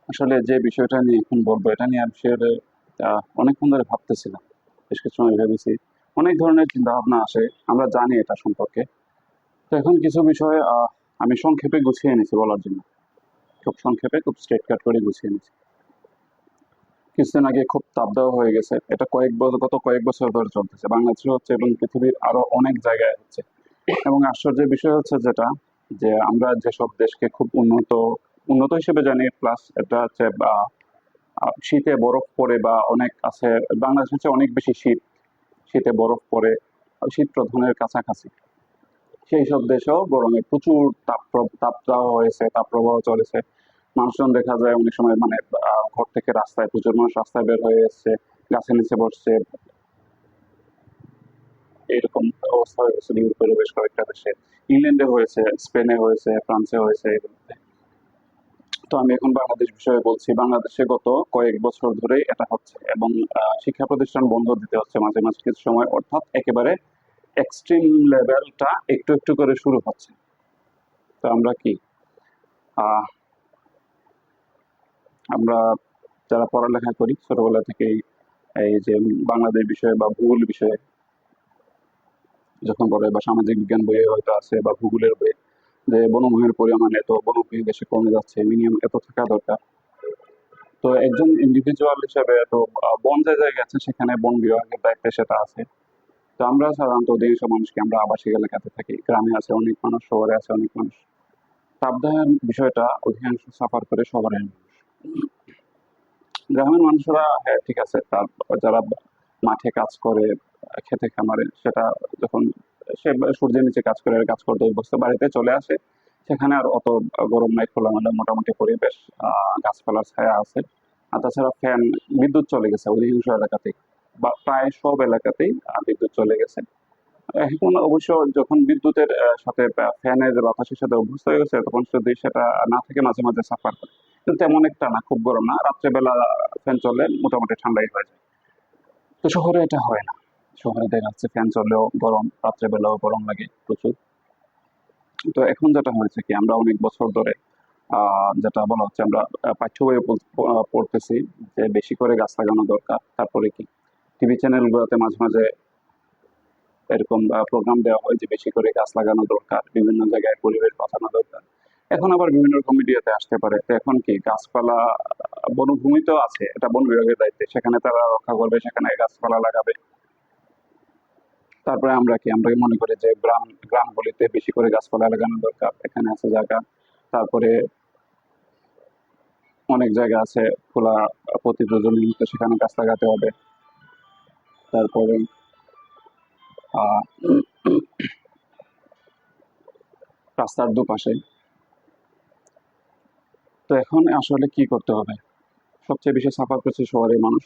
আসলে যে বিষয়টা নিয়ে এখন বলবো এটা নিয়ে আসলে অনেকক্ষণ ধরে ভাবতেছিলাম। বেশ কিছু সময় ভেবেছি। অনেক ধরনের চিন্তা ভাবনা আসে। আমরা জানি এটা সম্পর্কে। তো এখন কিছু বিষয় আমি সংক্ষেপে গুছিয়ে এনেছি বলার জন্য। খুব সংক্ষেপে খুব স্ট্রেট কাট করে গুছিয়ে এনেছি। কিছুদিন আগে খুব তাপদাহ হয়ে গেছে। এটা গত কয়েক বছর ধরে চলতেছে। বাংলাদেশে হচ্ছে এবং পৃথিবীর আরো অনেক জায়গায় হচ্ছে। এবং আশ্চর্যের বিষয় হচ্ছে যেটা, যে আমরা যেসব দেশকে খুব উন্নত উন্নত হিসেবে জানি, প্লাস এটা হচ্ছে শীতে বরফ পড়ে বা অনেক আছে, বাংলাদেশ হচ্ছে অনেক বেশি শীত, শীতে বরফ পড়ে, শীত প্রধানের কাছাকাছি। সেই সব দেশেও গরমে প্রচুর তাপদাহ হয়েছে, তাপপ্রবাহ চলেছে। মানুষজন দেখা যায় অনেক সময় মানে ঘর থেকে রাস্তায়, প্রচুর মানুষ রাস্তায় বের হয়ে এসছে, গাছের নিচে বসছে। এরকম অবস্থা হয়ে গেছে ইউরোপের বেশ কয়েকটা দেশে। ইংল্যান্ডে হয়েছে, স্পেনে হয়েছে, ফ্রান্সে হয়েছে এগুলোতে। তো আমি এখন বাংলাদেশ বিষয়ে বলছি। বাংলাদেশে গত কয়েক বছর ধরে এটা হচ্ছে এবং শিক্ষা প্রতিষ্ঠান বন্ধ দিতে হচ্ছে মাঝে মাঝে কিছু সময়, অর্থাৎ একেবারে এক্সট্রিম লেভেলটা একটু একটু করে শুরু হচ্ছে। তো আমরা কি আহ আমরা যারা পড়ালেখা করি ছোটবেলা থেকেই, এই যে বাংলাদেশ বিষয়ে বা ভূগোল বিষয়ে যখন পড়ে, বা সামাজিক বিজ্ঞান বইয়ে হয়তো আছে বা ভূগোলের বইয়ে, যে বনভূমির পরিমাণ এত, বনভূমি দেশে কমে যাচ্ছে, মিনিমাম এত থাকা দরকার। তো একজন ইন্ডিভিজুয়াল হিসেবে তো বন যে জায়গায় আছে সেখানে বন বিভাগের দায়িত্বে সেটা আছে। তো আমরা সাধারণত অধিকাংশ মানুষকে আমরা আবাসিক এলাকাতে থাকি, গ্রামে আছে অনেক মানুষ, শহরে আছে অনেক মানুষ। তাপদাহের বিষয়টা অধিকাংশ সাফার করে শহরের মানুষ। গ্রামের মানুষরা হ্যাঁ ঠিক আছে, তার যারা মাঠে কাজ করে, খেতে খামারে, সেটা যখন সে সূর্যের নিচে কাজ করে, কাজ করতে অভ্যস্ত, বাড়িতে চলে আসে সেখানে আর অত গরম নাই, খোলামেলা মোটামুটি পরিবেশ, গাছপালার ছায়া আছে। আর তাছাড়া ফ্যান, বিদ্যুৎ চলে গেছে অধিকাংশ এলাকাতেই, বা প্রায় সব এলাকাতেই বিদ্যুৎ চলে গেছে। এখন অবশ্য যখন বিদ্যুতের সাথে ফ্যানের বাতাসের সাথে অভ্যস্ত হয়ে গেছে, তখন যদি সেটা না থেকে মাঝে মাঝে সাফার করে। কিন্তু তেমন একটা না, খুব গরম না, রাত্রেবেলা ফ্যান চললে মোটামুটি ঠান্ডাই হয়ে যায়। তো শহরে এটা হয় না। শহরে দেখা যাচ্ছে ফ্যান চললেও গরম, রাত্রেবেলাও গরম লাগে প্রচুর। তো এখন যেটা হয়েছে কি, আমরা অনেক বছর ধরে যেটা বলা হচ্ছে, আমরা পাঠ্য বইয়ে পড়তেছি যে বেশি করে গাছ লাগানো দরকার। তারপরে কি টিভি চ্যানেলগুলোতে মাঝে মাঝে এরকম প্রোগ্রাম দেওয়া হয় যে বেশি করে গাছ লাগানো দরকার, বিভিন্ন জায়গায় পরিবেশ বাঁচানো দরকার। এখন আবার বিভিন্ন রকম মিডিয়াতে আসতে পারে। তো এখন কি গাছপালা, বনভূমি তো আছে, এটা বন বিভাগের দায়িত্বে, সেখানে তারা রক্ষা করবে, সেখানে গাছপালা লাগাবে। তারপরে আমরা কি মনে করি যে গ্রামগুলিতে বেশি করে গাছপালা লাগানো দরকার, এখানে আছে জায়গা। তারপরে অনেক জায়গা আছে খোলা, প্রতিযোজনের মতো, সেখানে গাছ লাগাতে হবে। তারপরে আহ রাস্তার দুপাশে। তো এখন আসলে কি করতে হবে? সবচেয়ে বেশি সাফার করছে শহরের মানুষ।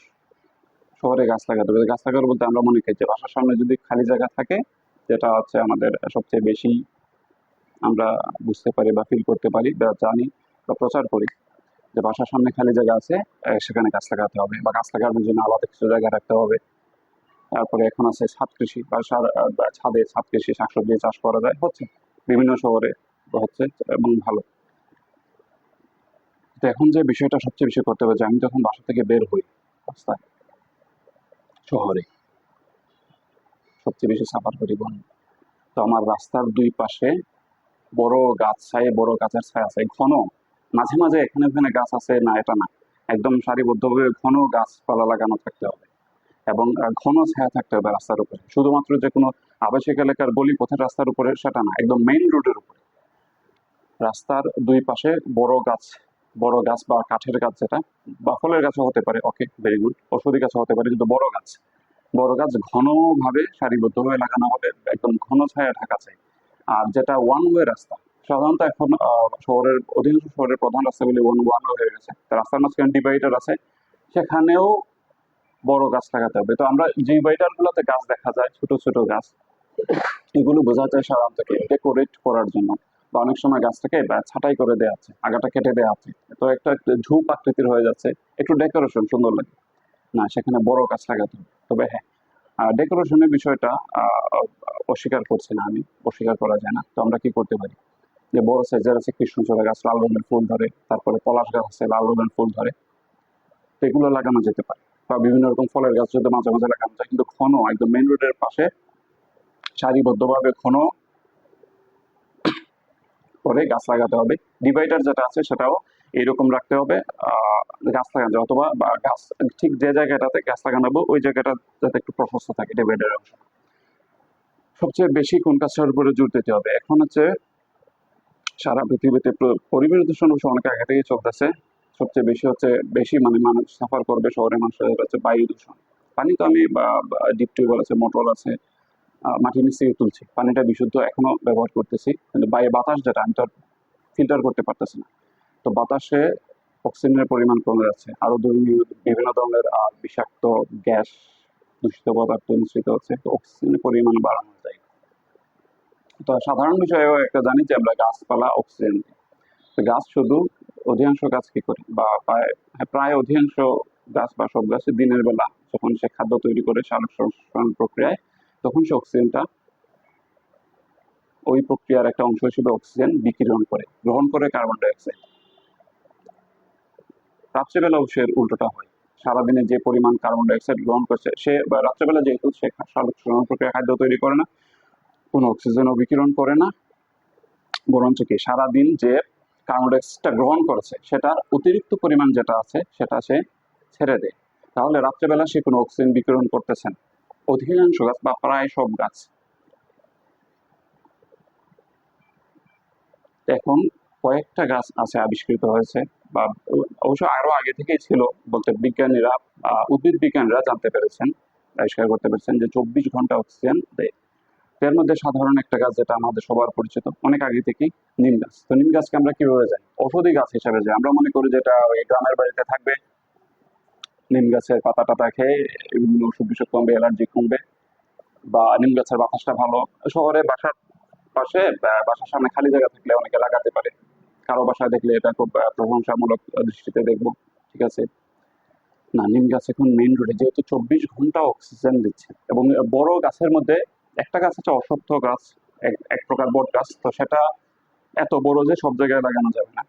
শহরে গাছ লাগাতে হবে। গাছ লাগাতে বলতে আমরা মনে করি যে বাসার সামনে যদি খালি জায়গা থাকে, যেটা হচ্ছে আমাদের সবচেয়ে বেশি আমরা বুঝতে পারি বা ফিল করতে পারি বা জানি বা প্রচার করি, যে বাসার সামনে খালি জায়গা আছে, সেখানে গাছ লাগাতে হবে বা গাছ লাগানোর জন্য আলাদা কিছু জায়গা রাখতে হবে। তারপরে এখন আছে ছাদ কৃষি বা ছাদে ছাদ কৃষি, শাকসবজি চাষ করা যায়, হচ্ছে বিভিন্ন শহরে হচ্ছে এবং ভালো। তো এখন যে বিষয়টা সবচেয়ে বেশি করতে হবে, যে আমি যখন বাসা থেকে বের হই রাস্তায়, শহরে সবচেয়ে বেশি সাফার করি বন। তো আমার রাস্তার দুই পাশে বড় বড় গাছের ছায়া আছে, ঘন। মাঝে মাঝে এখানে ওখানে গাছ আছে না, এটা না, একদম সারিবদ্ধভাবে ঘন গাছপালা লাগানো থাকতে হবে। এবং ঘন ছায়া থাকতে হবে রাস্তার উপরে। শুধুমাত্র যে কোনো আবাসিক এলাকার গলি পথের রাস্তার উপরে সেটা না, একদম মেইন রোডের উপরে, রাস্তার দুই পাশে বড় গাছ, বড় গাছ বা কাঠের গাছ যেটা, বা ফলের গাছও হতে পারে, ওকে ভেরি গুড, ঔষধি গাছও হতে পারে, কিন্তু বড় গাছ, বড় গাছ ঘনভাবে সারিবদ্ধভাবে লাগানো হবে, একদম ঘন ছায়া ঢাকা চাই। আর যেটা ওয়ান ওয়ে রাস্তা, সাধারণত এখন শহরের অধিকাংশ শহরের প্রধান রাস্তাগুলি ওয়ান ওয়ে হয়ে গেছে। তো রাস্তার মাঝখানে ডিভাইডার আছে, সেখানেও বড় গাছ লাগাতে হবে। তো আমরা যে ডিভাইডার গুলোতে গাছ দেখা যায়, ছোট ছোট গাছ, এগুলো বোঝা যায় সাধারণত ডেকোরেট করার জন্য, বা অনেক সময় গাছটাকে ছাঁটাই করে দেওয়া আছে, আগাটা কেটে দেওয়া আছে, তো একটা ঝোপ আকৃতির হয়ে যাচ্ছে, একটু ডেকোরেশন সুন্দর লাগে, না সেখানে বড় গাছ লাগাতে হবে। তবে হ্যাঁ, ডেকোরেশনের বিষয়টা অস্বীকার করছি না আমি, অস্বীকার করা যায় না। তো আমরা কি করতে পারি? যে বড় সাইজের আছে কৃষ্ণচূড়া গাছ, লাল রঙের ফুল ধরে, তারপরে পলাশ গাছ আছে লাল রঙের ফুল ধরে, তো এগুলো লাগানো যেতে পারে। বা বিভিন্ন রকম ফলের গাছ যদি মাঝে মাঝে লাগানো যায়, কিন্তু ঘন একদম মেইন রোডের পাশে সারিবদ্ধভাবে ঘন করে গাছ লাগাতে হবে। ডিভাইডার যেটা আছে সেটাও এইরকম রাখতে হবে, গাছ লাগানো যায়, অথবা বা গাছ ঠিক যে জায়গাটাতে গাছ লাগানো হবে ওই জায়গাটা যাতে একটু প্রশস্ত থাকে ডিভাইডারের অংশ। সবচেয়ে বেশি কোন গাছের উপরে জোর দিতে হবে? এখন হচ্ছে সারা পৃথিবীতে পরিবেশ দূষণ বিষয় অনেক আগে থেকেই চলতেছে। সবচেয়ে বেশি হচ্ছে মানে মানুষ সাফার করবে, শহরের মানুষের হচ্ছে বায়ু দূষণ। পানি তো আমি ডিপ টিউবওয়েল আছে, মোটর আছে, মাটির নিচ থেকে তুলছি, পানিটা বিশুদ্ধ এখনো ব্যবহার করতেছি, কিন্তু বাইরে বাতাস যেটা আমি তো ফিল্টার করতে পারতেছি না। তো বাতাসে অক্সিজেনের পরিমাণ কমে যাচ্ছে, আরো বিভিন্ন ধরনের বিষাক্ত গ্যাস, দূষিত পদার্থ মিশ্রিত হচ্ছে, তো অক্সিজেনের পরিমাণ বাড়ানো যায়। তো সাধারণ বিষয়েও একটা জানি যে আমরা গাছপালা অক্সিজেন দিই। তো গাছ শুধু অধিকাংশ গাছ কি করে বা প্রায় অধিকাংশ গাছ বা সব গাছে দিনের বেলা যখন সে খাদ্য তৈরি করে সালোক সংশ্লেষণ প্রক্রিয়ায়, তখন সে অক্সিজেনটা ওই প্রক্রিয়ার একটা অংশ হিসেবে অক্সিজেন বিকিরণ করে, গ্রহণ করে কার্বন ডাই অক্সাইড। রাত্রেবেলা অবশ্যই উল্টোটা হয়, সারাদিনে যে পরিমাণ কার্বন ডাই অক্সাইড গ্রহণ করছে সে, বা রাত্রেবেলা যেহেতু সে সালোক সংশ্লেষণ প্রক্রিয়া খাদ্য তৈরি করে না, কোনো অক্সিজেনও বিকিরণ করে না, বরঞ্চ কি সারাদিন যে কার্বন ডাই অক্সাইডটা গ্রহণ করেছে সেটার অতিরিক্ত পরিমাণ যেটা আছে সেটা সে ছেড়ে দেয়। তাহলে রাত্রেবেলা সে কোনো অক্সিজেন বিকিরণ করতেছেন। অধিকাংশ গাছ বা প্রায় সব গাছ এখন, কয়েকটা গাছ আছে আবিষ্কৃত হয়েছে, বা অবশ্য আরো আগে থেকেই ছিল, বলতে বিজ্ঞানীরা, উদ্ভিদ বিজ্ঞানীরা জানতে পেরেছেন, আবিষ্কার করতে পেরেছেন যে 24 ঘন্টা অক্সিজেন দেয়। এর মধ্যে সাধারণ একটা গাছ যেটা আমাদের সবার পরিচিত অনেক আগে থেকেই, নিম গাছ। তো নিম গাছকে আমরা কিভাবে জানি? ঔষধি গাছ হিসেবে যাই, আমরা মনে করি যেটা ওই গ্রামের বাড়িতে থাকবে, নিম গাছের পাতা টাতা খেয়ে বিভিন্ন অসুখ বিসুখ কমবে, অ্যালার্জি কমবে, বা নিম গাছের বাতাসটা ভালো। শহরে বাসার পাশে বাসার সামনে খালি জায়গা থাকলে অনেকে লাগাতে পারে, কারো বাসায় দেখলে এটা খুব প্রশংসামূলক দৃষ্টিতে দেখবো, ঠিক আছে। না, নিম গাছ এখন মেইন রোডে যেহেতু 24 ঘন্টা অক্সিজেন দিচ্ছে, এবং বড় গাছের মধ্যে একটা গাছ হচ্ছে অশ্বত্থ গাছ, এক প্রকার বট গাছ, তো সেটা এত বড় যে সব জায়গায় লাগানো যাবে না।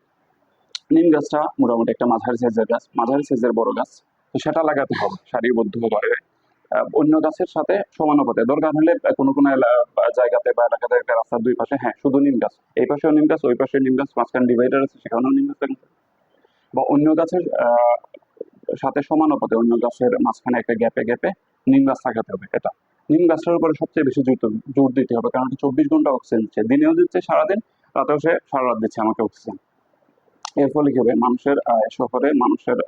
নিম গাছটা মোটামুটি একটা মাঝারি সাইজের গাছ, মাঝারি সাইজের বড় গাছ, তো সেটা লাগাতে হবে সারিবদ্ধভাবে অন্য গাছের সাথে সমানুপাতে। দরকার হলে কোনো কোনো জায়গাতে বা এলাকাতে একটা রাস্তার দুই পাশে, হ্যাঁ, শুধু নিম গাছ, এই পাশেও নিম গাছ, ওই পাশে নিম গাছ, মাঝখানে ডিভাইডার আছে সেখানেও নিম গাছ লাগাতে হবে। বা অন্য গাছের সাথে সমানুপাতে অন্য গাছের মাঝখানে একটা গ্যাপে গ্যাপে নিম গাছ লাগাতে হবে। এটা নিম গাছটার উপরে সবচেয়ে বেশি জোর দিতে হবে, কারণ 24 ঘন্টা অক্সিজেন দিচ্ছে, দিনেও দিচ্ছে সারাদিন, রাতেও সে সারা রাত দিচ্ছে আমাকে অক্সিজেন। এর ফলে কি হবে, মানুষের শহরে মানুষের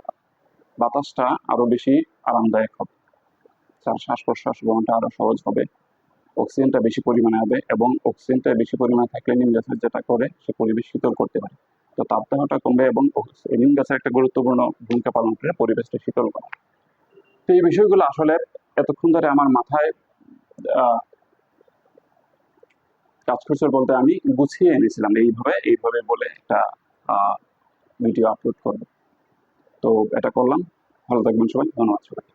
বাতাসটা আরো বেশি আরামদায়ক হবে, তার শ্বাস প্রশ্বাস গ্রহণটা আরো সহজ হবে, অক্সিজেনটা বেশি পরিমাণে হবে, এবং অক্সিজেনটা বেশি পরিমাণে থাকলে নিম গাছের যেটা করে সে পরিবেশ শীতল করতে পারে, তো তাপদাহটা কমবে, এবং নিম গাছের একটা গুরুত্বপূর্ণ ভূমিকা পালন করে পরিবেশটা শীতল করা। তো এই বিষয়গুলো আসলে এতক্ষণ ধরে আমার মাথায় কাজ করছে বলতে আমি গুছিয়ে এনেছিলাম এইভাবে এইভাবে বলে একটা ভিডিও আপলোড করবো। তো এটা করলাম। ভালো থাকবেন সবাই, ধন্যবাদ সবাই।